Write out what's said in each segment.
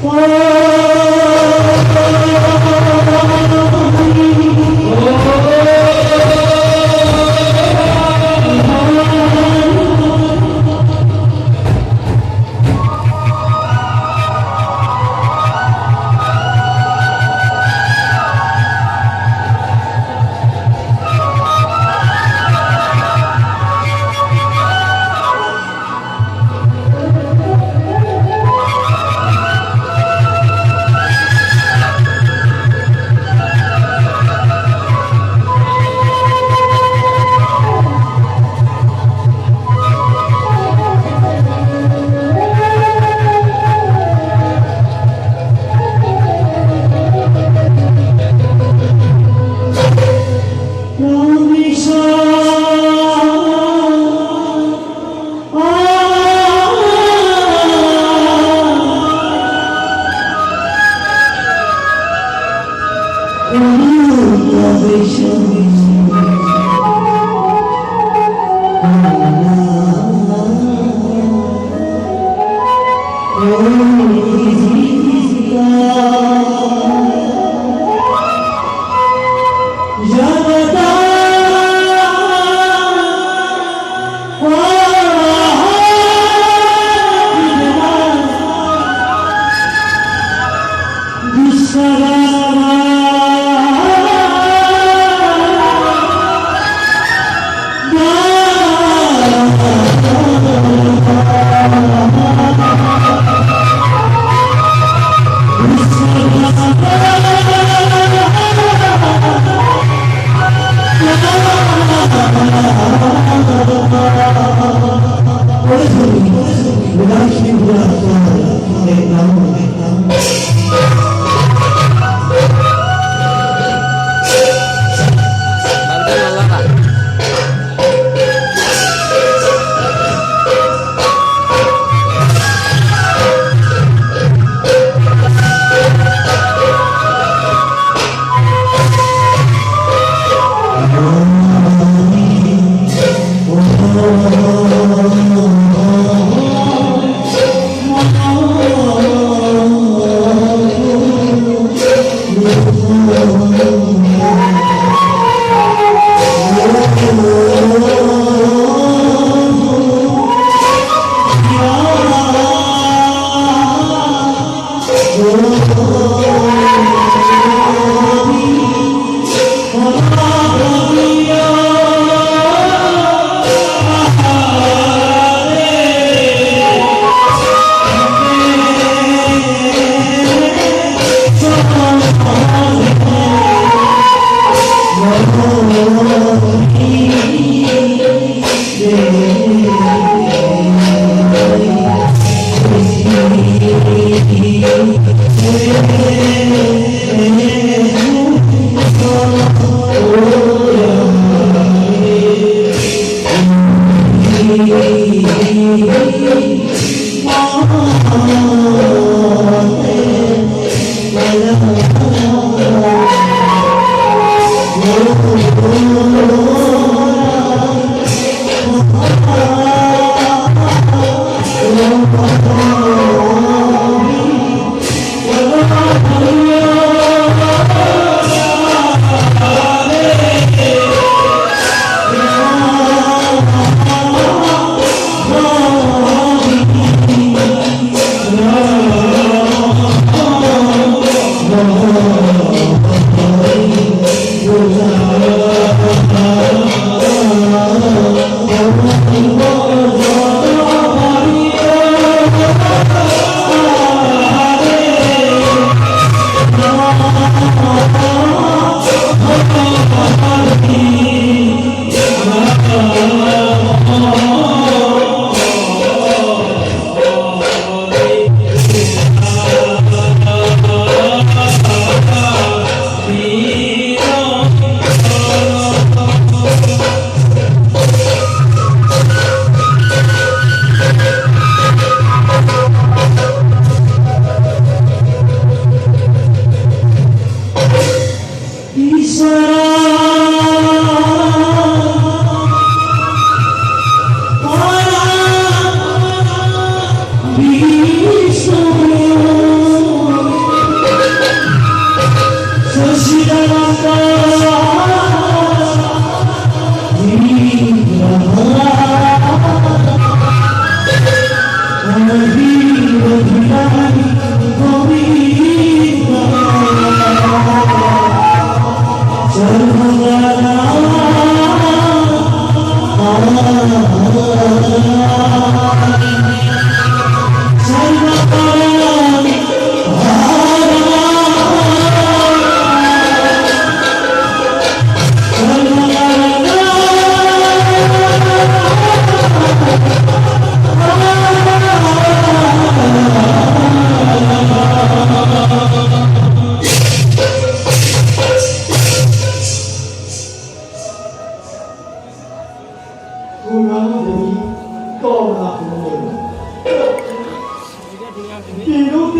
Oh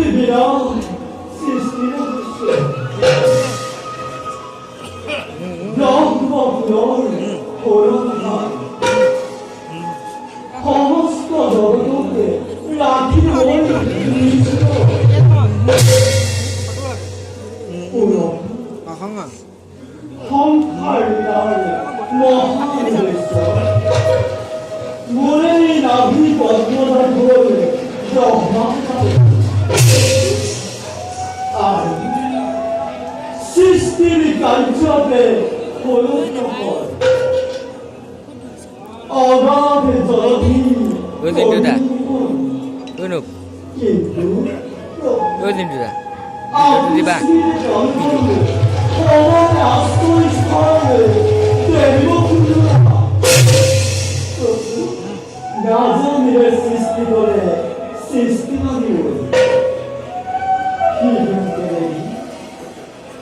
বিরাম সৃষ্টির সমস্ত জগতকে রাখি সংসার মহানেশ্বর মনে নাভি পদ্মধর ধরে আর সৃষ্টির কার্যকে অগাধে জলধি কিন্তু রাজনীতির সৃষ্টি করে সৃষ্টি নদী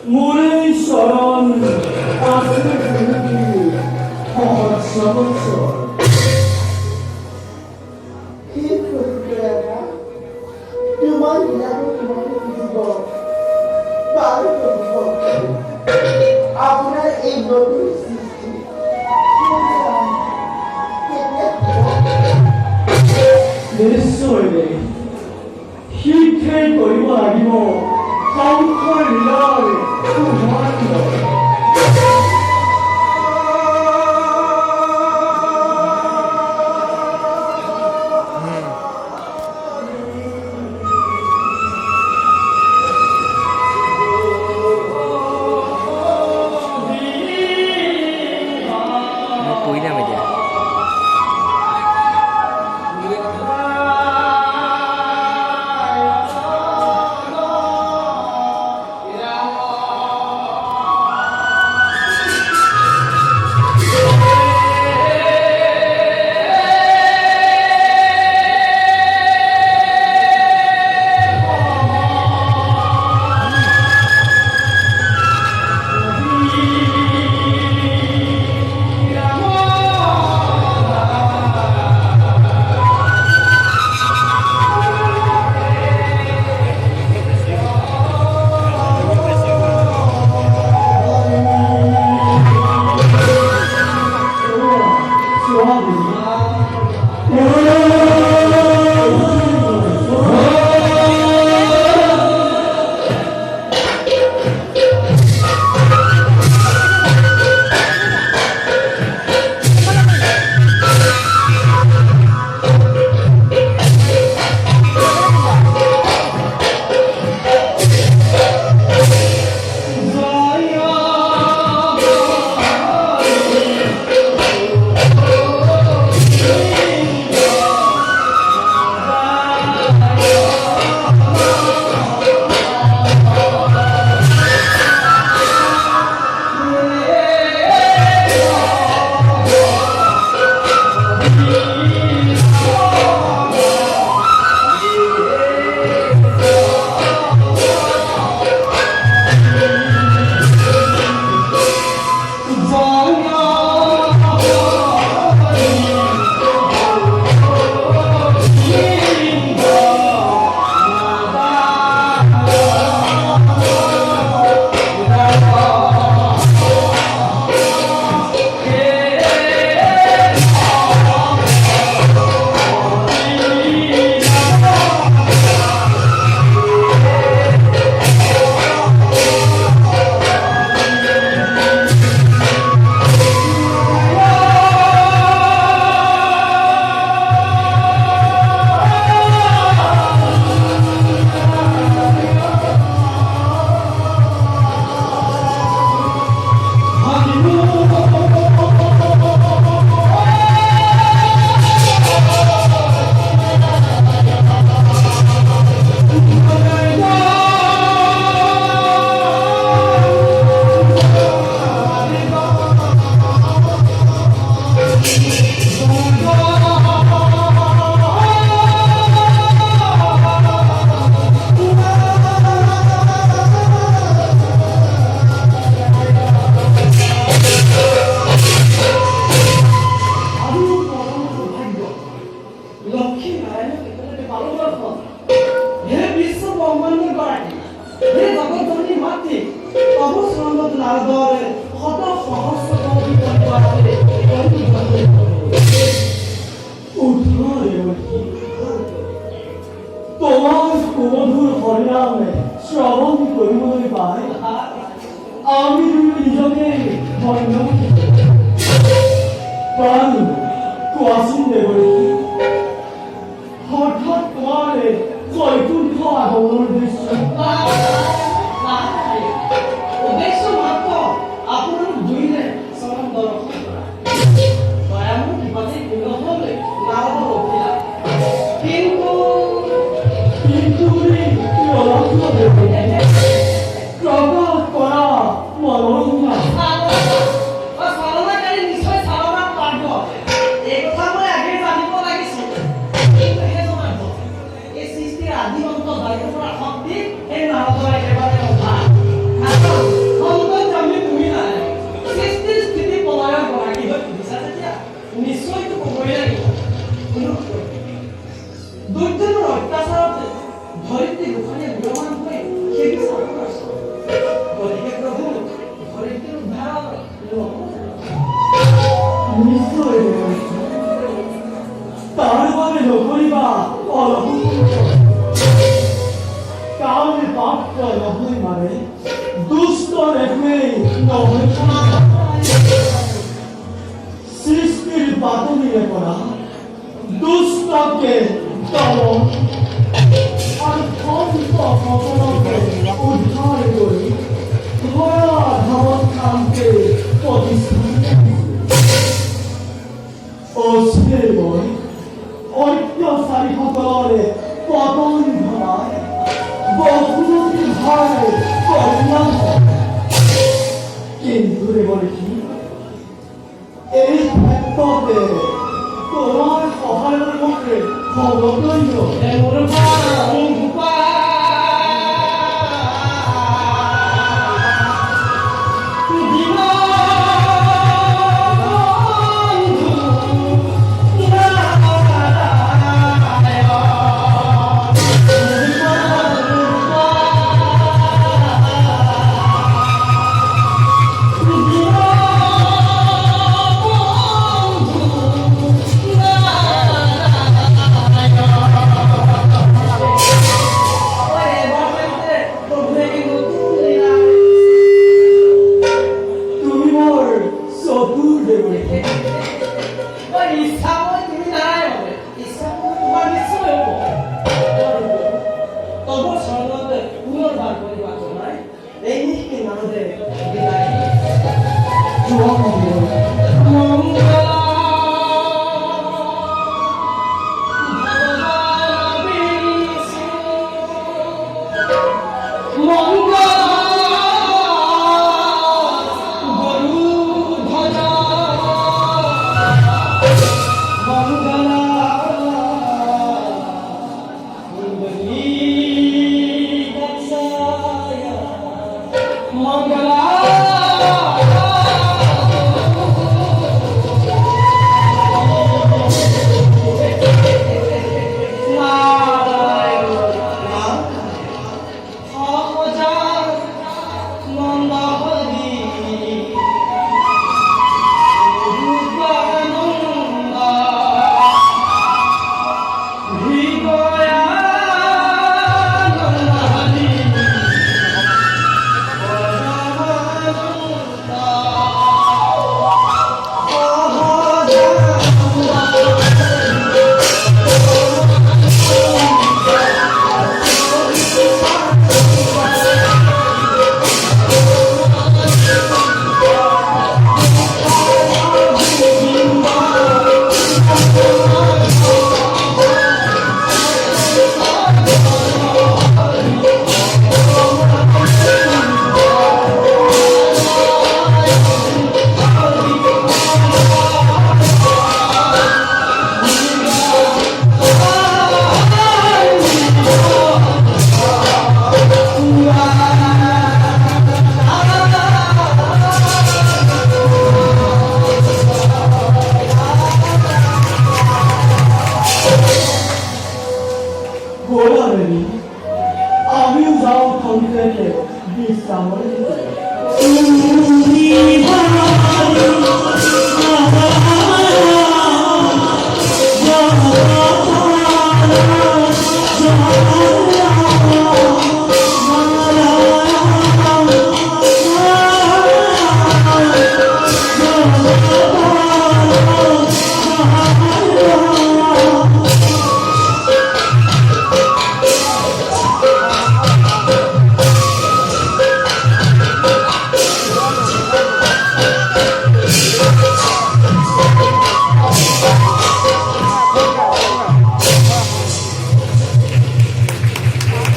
মনে শরণ আসলে আপনার এই নতুন সৃষ্টি নিশ্চয় শিক্ষাই কৰিব লাগিব সংসাৰ লীলাৰ সুভাণ্ড সম্মানীয় করাটি হে জগৎজননী মাতৃ তব শ্রীমন্ত নারদর শত সহস্র কোটি পরিবারে উদ্ধারে বলি তোমার সুমধুর হরিনামে শ্রবণ কৰিবলৈ পাই আমি নিজকে ধন্য প্ৰাণ কোৱাচোন দেৱৰী হঠাৎ তোমাৰ বৈকুণ্ঠ আগমনৰ দৃশ্য উদ্দেশ্য মাত্ৰ আপোনাৰ দুইৰে চৰণ দৰ্শন কৰা দয়াময় কৃপাতে বিগ্ৰহলৈ নাৰদৰ অভিলাষ কিন্তু অলক্ষ্য দেৱৰী প্ৰকাশ কৰা মনোৰঞ্জা চালনাকাৰী নিশ্চয় চালনাত পাৰ্ব এই কথা মই আগে জানিব লাগিছিল কিন্তু হে জনাব এই সৃষ্টিৰ আদি অন্ত দায়িত্ব পৰা শক্তি এই নাৰদৰ একেবাৰে অভা সন্তান জন্মি তুমি নাই সৃষ্টিৰ স্থিতি প্ৰলয়ৰ গৰাকী হৈ সুধিছা তেতিয়া নিশ্চয়তো ক'বই লাগিব দুৰ্যোগৰ অত্যাচাৰত ধৰিত্ৰী গোসাঁনীয়ে বিৰমান হৈ সেই বিচাৰ কৰিছে গতিকে প্ৰভু ধৰিত্ৰীৰ উদ্ধাৰ নিশ্চয় দেৱৰী তাৰ বাবে নকৰিবা কামে পাত্ৰ নহয় মানে দুষ্ট একোৱেই নহয় সৃষ্টিৰ বাতৰিৰে পৰা দুষ্টকে দমন আৰু সকলোকে উদ্ধাৰ কৰি ধৰা ধামত কামকে প্ৰতিষ্ঠান অস্থিৰ হৈ অত্যাচাৰীসকলৰে পতন ঘটাই বহুমতী ভয় কল্যাণ কিন্তু দেৱৰী এই ক্ষেত্ৰতে তোমাৰ সহায়ৰ মতে ভগতন্য মোৰ তুমি মোৰ চতুৰ দেৱৰী ইচ্ছা মই তুমি নাই মানে ইচ্ছা তোমাৰ নিশ্চয় হ'ব তব চৰণতে পুনৰবাৰ কৰিবা জনাই এই নিশি নাৰদে বিদায় মংগলা Mangala এখন থেকে বিশ্ৰাম নিতে। Oh